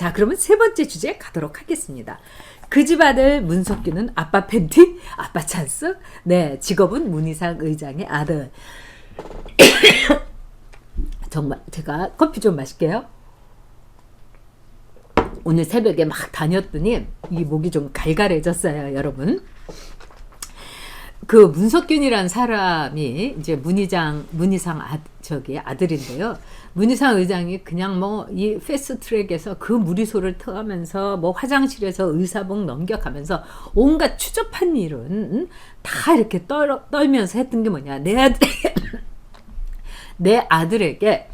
자, 그러면 세 번째 주제 가도록 하겠습니다. 그 집 아들 문석균은 아빠 팬티, 아빠 찬스. 네, 직업은 문희상 의장의 아들. 정말 제가 커피 좀 마실게요. 오늘 새벽에 막 다녔더니 이 목이 좀 갈갈해졌어요, 여러분. 그 문석균이란 사람이 이제 문희상 아들인데요. 문희상 의장이 그냥 뭐 이 패스트트랙에서 그 무리소를 터하면서 뭐 화장실에서 의사복 넘겨가면서 온갖 추접한 일은 다 이렇게 떨면서 했던 게 뭐냐. 내 아들에게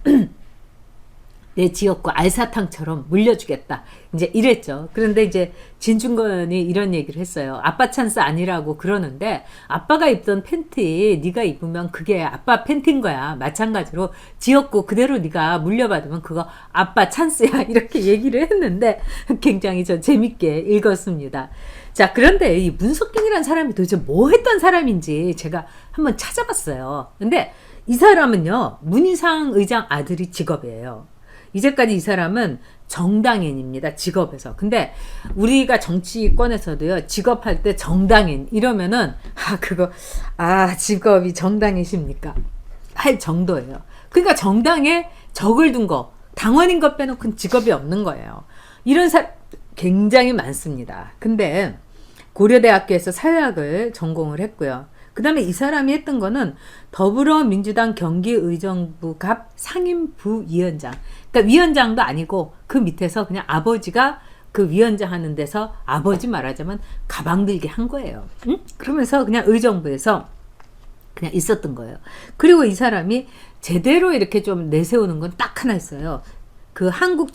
내 지역구 알사탕처럼 물려주겠다. 이제 이랬죠. 그런데 이제 진중권이 이런 얘기를 했어요. 아빠 찬스 아니라고 그러는데 아빠가 입던 팬티 네가 입으면 그게 아빠 팬티인 거야. 마찬가지로 지역구 그대로 네가 물려받으면 그거 아빠 찬스야. 이렇게 얘기를 했는데 굉장히 저 재밌게 읽었습니다. 자, 그런데 이 문석균이라는 사람이 도대체 뭐 했던 사람인지 제가 한번 찾아봤어요. 근데 이 사람은요, 문희상 의장 아들이 직업이에요. 이제까지 이 사람은 정당인입니다. 직업에서. 근데 우리가 정치권에서도요, 직업할 때 정당인 이러면은 직업이 정당이십니까? 할 정도예요. 그러니까 정당에 적을 둔 거, 당원인 것 빼놓고는 직업이 없는 거예요. 이런 사람 굉장히 많습니다. 근데 고려대학교에서 사회학을 전공을 했고요. 그 다음에 이 사람이 했던 거는 더불어민주당 경기의정부 갑 상임부위원장. 그러니까 위원장도 아니고 그 밑에서 그냥 아버지가 그 위원장 하는 데서 아버지 말하자면 가방 들게 한 거예요. 응? 그러면서 그냥 의정부에서 그냥 있었던 거예요. 그리고 이 사람이 제대로 이렇게 좀 내세우는 건 딱 하나 있어요. 그 한국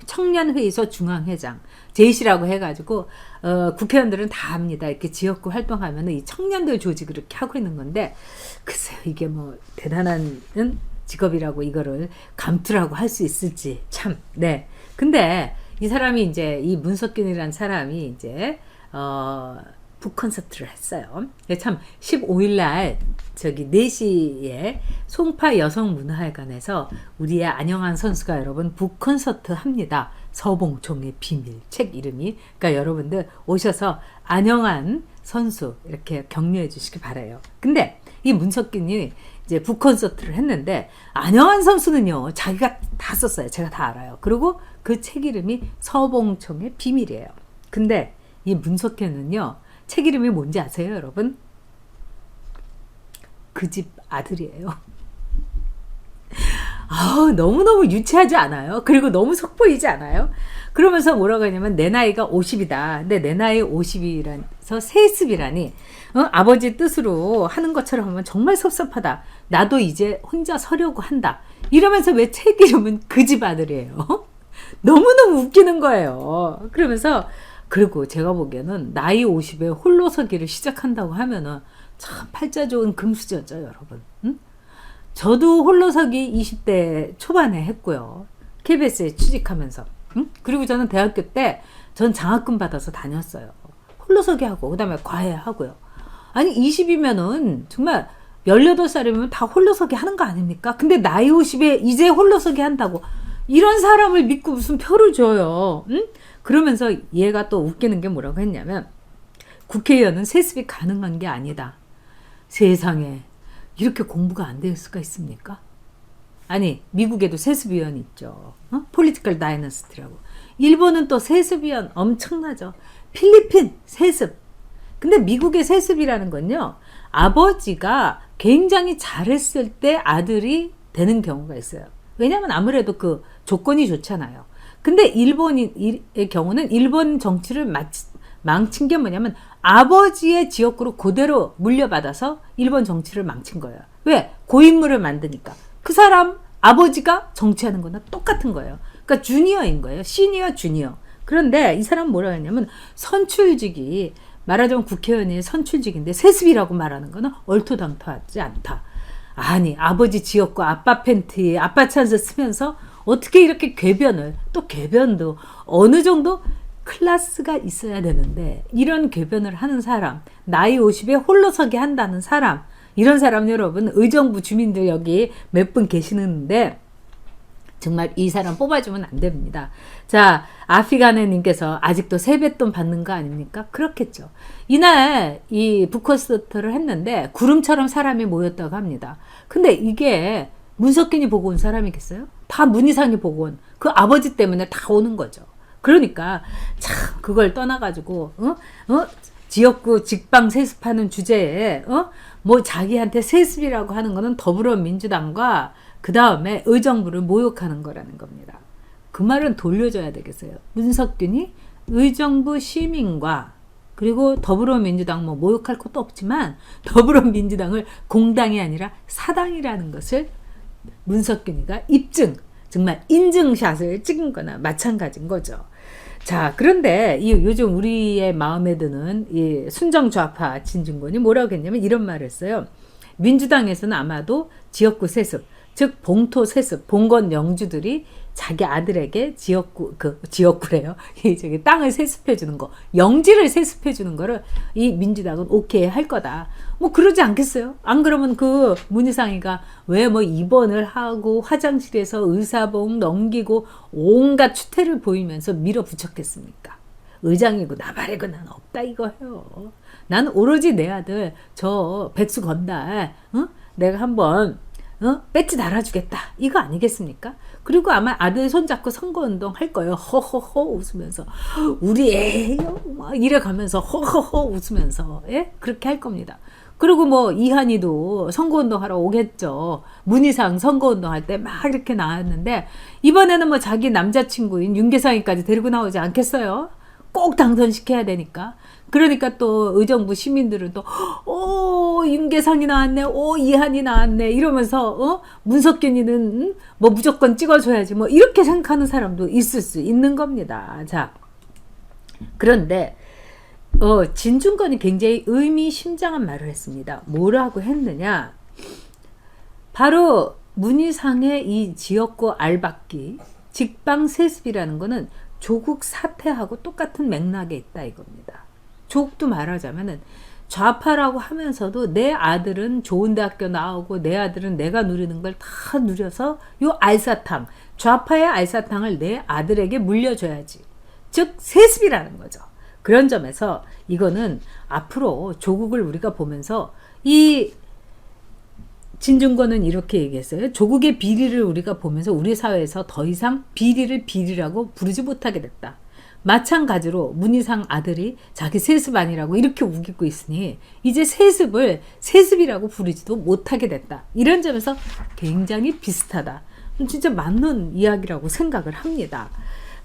청년회의소 중앙회장. 제이시라고 해가지고 국회의원들은 다 합니다. 이렇게 지역구 활동하면 이 청년들 조직을 이렇게 하고 있는 건데 글쎄요, 이게 뭐 대단한 직업이라고 이거를 감투라고 할 수 있을지 참. 네. 근데 이 사람이 이제 이 문석균이라는 사람이 이제 북콘서트를 했어요. 참 15일 날 저기 4시에 송파 여성문화회관에서 우리의 안영환 선수가 여러분 북콘서트 합니다. 서봉총의 비밀 책 이름이. 그러니까 여러분들 오셔서 안영환 선수 이렇게 격려해 주시기 바라요. 근데 이 문석균이 이제 북콘서트를 했는데 안영환 선수는요, 자기가 다 썼어요. 제가 다 알아요. 그리고 그 책 이름이 서봉총의 비밀이에요. 근데 이 문석균은요, 책 이름이 뭔지 아세요, 여러분? 그 집 아들이에요. 너무너무 유치하지 않아요? 그리고 너무 속보이지 않아요? 그러면서 뭐라고 하냐면 내 나이가 50이다. 근데 내 나이 50이라서 세습이라니 아버지 뜻으로 하는 것처럼 하면 정말 섭섭하다. 나도 이제 혼자 서려고 한다. 이러면서 왜 책 이름은 그 집 아들이에요? 너무너무 웃기는 거예요. 그러면서 그리고 제가 보기에는 나이 50에 홀로서기를 시작한다고 하면은 참 팔자 좋은 금수저죠, 여러분. 응? 저도 홀로서기 20대 초반에 했고요. KBS에 취직하면서. 응? 그리고 저는 대학교 때 전 장학금 받아서 다녔어요. 홀로서기 하고 그다음에 과외 하고요. 아니 20이면은 정말 18살이면 다 홀로서기 하는 거 아닙니까? 근데 나이 50에 이제 홀로서기 한다고 이런 사람을 믿고 무슨 표를 줘요. 응? 그러면서 얘가 또 웃기는 게 뭐라고 했냐면 국회의원은 세습이 가능한 게 아니다. 세상에 이렇게 공부가 안 될 수가 있습니까? 아니 미국에도 세습위원이 있죠. 폴리티컬 다이너스티라고. 일본은 또 세습위원 엄청나죠. 필리핀 세습. 근데 미국의 세습이라는 건요, 아버지가 굉장히 잘했을 때 아들이 되는 경우가 있어요. 왜냐하면 아무래도 그 조건이 좋잖아요. 근데 일본의 경우는 일본 정치를 망친 게 뭐냐면 아버지의 지역구로 그대로 물려받아서 일본 정치를 망친 거예요. 왜? 고인물을 만드니까. 그 사람 아버지가 정치하는 거나 똑같은 거예요. 그러니까 주니어인 거예요. 시니어, 주니어. 그런데 이 사람은 뭐라 했냐면 선출직이 말하자면 국회의원이 선출직인데 세습이라고 말하는 거는 얼토당토하지 않다. 아니 아버지 지역구 아빠 팬티 아빠 찬스 쓰면서 어떻게 이렇게 또 궤변도 어느 정도 클래스가 있어야 되는데 이런 궤변을 하는 사람, 나이 50에 홀로서기 한다는 사람, 이런 사람 여러분 의정부 주민들 여기 몇 분 계시는데 정말 이 사람 뽑아주면 안 됩니다. 자, 아피가네님께서 아직도 세뱃돈 받는 거 아닙니까? 그렇겠죠. 이날 이 북콘서트를 했는데 구름처럼 사람이 모였다고 합니다. 근데 이게 문석균이 보고 온 사람이겠어요? 다 문희상이 보고 온 그 아버지 때문에 다 오는 거죠. 그러니까 참 그걸 떠나가지고 지역구 직방 세습하는 주제에 뭐 자기한테 세습이라고 하는 거는 더불어민주당과 그 다음에 의정부를 모욕하는 거라는 겁니다. 그 말은 돌려줘야 되겠어요. 문석균이 의정부 시민과 그리고 더불어민주당 뭐 모욕할 것도 없지만 더불어민주당을 공당이 아니라 사당이라는 것을 문석균이가 정말 인증샷을 찍은 거나 마찬가지인 거죠. 자, 그런데 요즘 우리의 마음에 드는 이 순정좌파 진중권이 뭐라고 했냐면 이런 말을 했어요. 민주당에서는 아마도 지역구 세습, 즉 봉토 세습, 봉건 영주들이 자기 아들에게 지역구래요. 저기 땅을 세습해 주는 거, 영지를 세습해 주는 거를 이 민주당은 오케이 할 거다. 뭐 그러지 않겠어요? 안 그러면 그 문희상이가 왜 뭐 입원을 하고 화장실에서 의사봉 넘기고 온갖 추태를 보이면서 밀어붙였겠습니까? 의장이고 나발이고 난 없다 이거예요. 난 오로지 내 아들 저 백수 건달 내가 한번 배지 달아주겠다 이거 아니겠습니까? 그리고 아마 아들 손잡고 선거운동 할 거예요. 허허허 웃으면서 우리 애요 막 이래 가면서 허허허 웃으면서 그렇게 할 겁니다. 그리고 뭐 이한이도 선거운동 하러 오겠죠. 문희상 선거운동 할 때 막 이렇게 나왔는데 이번에는 뭐 자기 남자친구인 윤계상이까지 데리고 나오지 않겠어요? 꼭 당선시켜야 되니까. 그러니까 또 의정부 시민들은 또 윤계상이 나왔네, 이한이 나왔네 이러면서 문석균이는 뭐 무조건 찍어줘야지 뭐 이렇게 생각하는 사람도 있을 수 있는 겁니다. 자, 그런데 진중권이 굉장히 의미심장한 말을 했습니다. 뭐라고 했느냐? 바로 문희상의 이 지역구 알박기, 직방 세습이라는 거는 조국 사태하고 똑같은 맥락에 있다 이겁니다. 조국도 말하자면은 좌파라고 하면서도 내 아들은 좋은 대학교 나오고 내 아들은 내가 누리는 걸 다 누려서 요 알사탕, 좌파의 알사탕을 내 아들에게 물려줘야지. 즉 세습이라는 거죠. 그런 점에서 이거는 앞으로 조국을 우리가 보면서 이 진중권은 이렇게 얘기했어요. 조국의 비리를 우리가 보면서 우리 사회에서 더 이상 비리를 비리라고 부르지 못하게 됐다. 마찬가지로 문희상 아들이 자기 세습 아니라고 이렇게 우기고 있으니 이제 세습을 세습이라고 부르지도 못하게 됐다. 이런 점에서 굉장히 비슷하다. 진짜 맞는 이야기라고 생각을 합니다.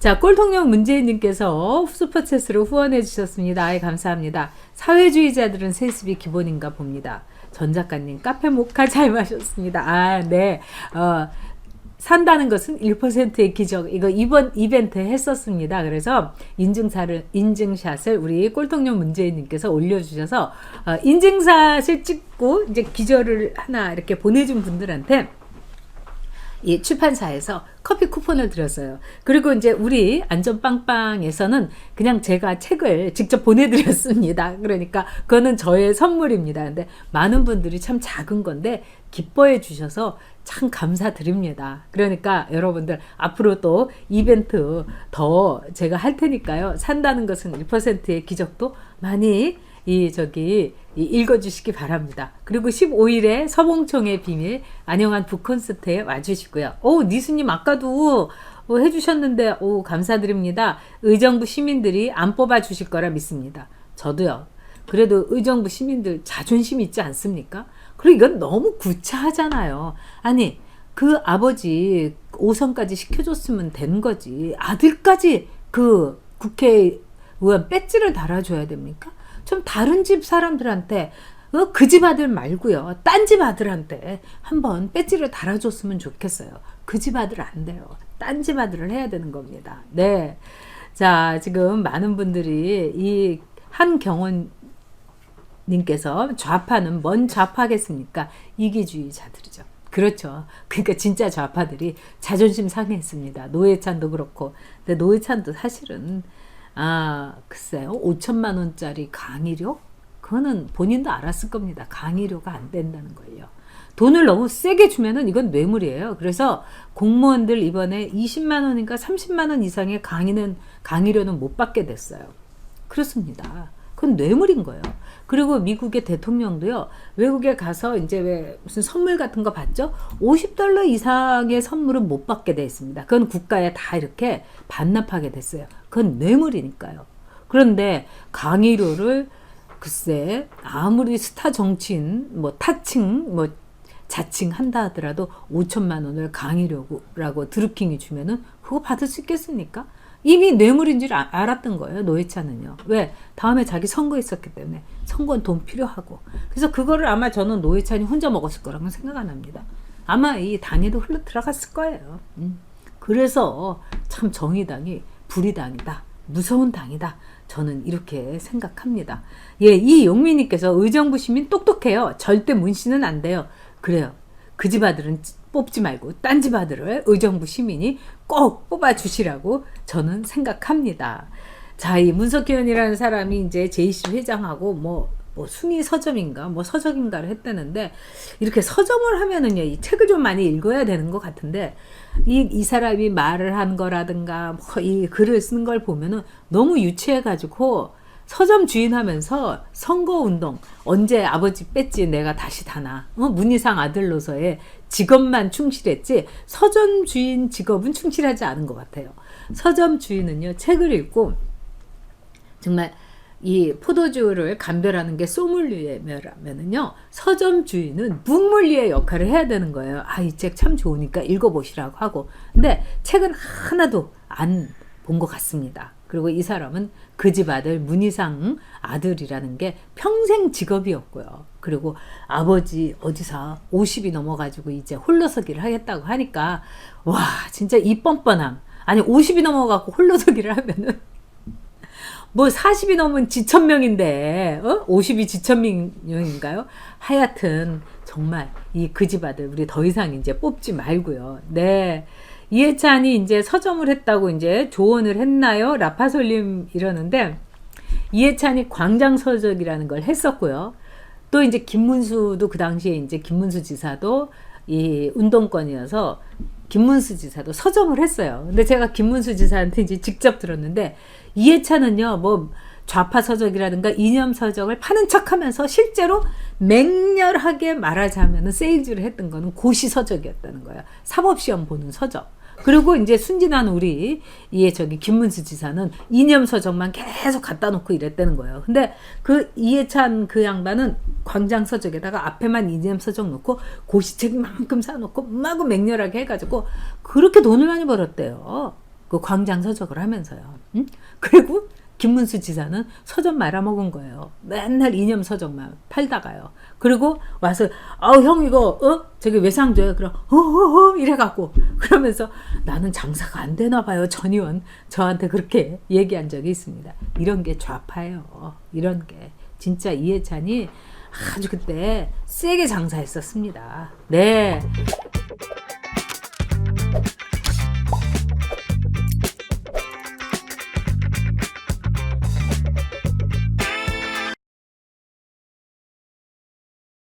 자, 꼴통령 문재인님께서 슈퍼챗으로 후원해 주셨습니다. 아이, 감사합니다. 사회주의자들은 세습이 기본인가 봅니다. 전 작가님 카페 모카 잘 마셨습니다. 아, 네. 산다는 것은 1%의 기적. 이거 이번 이벤트 했었습니다. 그래서 인증샷을 우리 꼴통령 문재인님께서 올려주셔서 인증샷을 찍고 이제 기절을 하나 이렇게 보내준 분들한테 이 출판사에서 커피 쿠폰을 드렸어요. 그리고 이제 우리 안전빵빵에서는 그냥 제가 책을 직접 보내드렸습니다. 그러니까 그거는 저의 선물입니다. 근데 많은 분들이 참 작은 건데 기뻐해 주셔서 참 감사드립니다. 그러니까 여러분들 앞으로 또 이벤트 더 제가 할 테니까요. 산다는 것은 1%의 기적도 많이 읽어주시기 바랍니다. 그리고 15일에 서봉총의 비밀 안영한 북콘서트에 와주시고요. 니수님 아까도 해주셨는데 감사드립니다. 의정부 시민들이 안 뽑아주실 거라 믿습니다. 저도요. 그래도 의정부 시민들 자존심 있지 않습니까? 그리고 이건 너무 구차하잖아요. 아니 그 아버지 5선까지 시켜줬으면 된 거지. 아들까지 그 국회의원 배지를 달아줘야 됩니까? 좀 다른 집 사람들한테 그 집 아들 말고요. 딴 집 아들한테 한번 배지를 달아줬으면 좋겠어요. 그 집 아들 안 돼요. 딴 집 아들을 해야 되는 겁니다. 네. 자, 지금 많은 분들이 이 한경원 님께서 좌파는 뭔 좌파겠습니까? 이기주의자들이죠. 그렇죠. 그러니까 진짜 좌파들이 자존심 상했습니다. 노회찬도 그렇고. 근데 노회찬도 사실은 글쎄요. 5천만 원짜리 강의료? 그거는 본인도 알았을 겁니다. 강의료가 안 된다는 걸요. 돈을 너무 세게 주면은 이건 뇌물이에요. 그래서 공무원들 이번에 20만 원인가 30만 원 이상의 강의료는 못 받게 됐어요. 그렇습니다. 그건 뇌물인 거예요. 그리고 미국의 대통령도요, 외국에 가서 이제 왜 무슨 선물 같은 거 받죠? $50 이상의 선물은 못 받게 돼 있습니다. 그건 국가에 다 이렇게 반납하게 됐어요. 그건 뇌물이니까요. 그런데 강의료를 글쎄, 아무리 스타 정치인, 뭐 타칭, 뭐 자칭 한다 하더라도 5천만 원을 강의료라고 드루킹이 주면은 그거 받을 수 있겠습니까? 이미 뇌물인 줄 알았던 거예요, 노회찬은요. 왜? 다음에 자기 선거 있었기 때문에. 선거는 돈 필요하고. 그래서 그거를 아마 저는 노회찬이 혼자 먹었을 거라고 생각 안 합니다. 아마 이 당에도 흘러 들어갔을 거예요. 그래서 참 정의당이 불의당이다. 무서운 당이다. 저는 이렇게 생각합니다. 예, 이 용민님께서 의정부 시민 똑똑해요. 절대 문신은 안 돼요. 그래요. 그 집 아들은 뽑지 말고 딴 집 아들을 의정부 시민이 꼭 뽑아주시라고 저는 생각합니다. 자, 이 문석기 의원이라는 사람이 이제 제20 회장하고 뭐 순위 서점인가 뭐 서적인가를 했다는데, 이렇게 서점을 하면은요, 이 책을 좀 많이 읽어야 되는 것 같은데, 이 사람이 말을 한 거라든가 뭐 이 글을 쓴 걸 보면은 너무 유치해가지고, 서점 주인 하면서 선거운동 언제 아버지 뺐지 내가 다시 다나, 문희상 아들로서의 직업만 충실했지 서점 주인 직업은 충실하지 않은 것 같아요. 서점 주인은요, 책을 읽고 정말 이 포도주를 감별하는 게 소믈리에면은요, 서점 주인은 묵물리의 역할을 해야 되는 거예요. 아, 이 책 참 좋으니까 읽어보시라고 하고. 근데 책은 하나도 안 본 것 같습니다. 그리고 이 사람은 그 집 아들 문희상 아들이라는 게 평생 직업이었고요. 그리고 아버지 어디서 50이 넘어가지고 이제 홀로서기를 하겠다고 하니까, 와, 진짜 이 뻔뻔함. 아니 50이 넘어가고 홀로서기를 하면은 뭐 40이 넘은 지천명인데 50이 지천명인가요? 하여튼 정말 이 그 집 아들 우리 더 이상 이제 뽑지 말고요. 네. 이해찬이 이제 서점을 했다고 이제 조언을 했나요? 라파솔님 이러는데, 이해찬이 광장서적이라는 걸 했었고요. 또 이제 김문수도 그 당시에 이제 김문수 지사도 이 운동권이어서 김문수 지사도 서점을 했어요. 근데 제가 김문수 지사한테 이제 직접 들었는데, 이해찬은요, 뭐 좌파 서적이라든가 이념 서적을 파는 척하면서 실제로 맹렬하게 말하자면은 세일즈를 했던 거는 고시 서적이었다는 거예요. 사법시험 보는 서적. 그리고 이제 순진한 우리 김문수 지사는 이념 서적만 계속 갖다 놓고 이랬다는 거예요. 근데 그 이해찬 그 양반은 광장 서적에다가 앞에만 이념 서적 놓고 고시책만큼 사놓고 마구 맹렬하게 해가지고 그렇게 돈을 많이 벌었대요. 그 광장 서적을 하면서요. 응? 그리고 김문수 지사는 서점 말아먹은 거예요. 맨날 이념 서적만 팔다가요. 그리고 와서 형 이거 저기 외상줘요. 그럼 이래갖고 그러면서 나는 장사가 안 되나 봐요. 전 의원 저한테 그렇게 얘기한 적이 있습니다. 이런 게 좌파예요. 이런 게 진짜 이해찬이 아주 그때 세게 장사했었습니다. 네.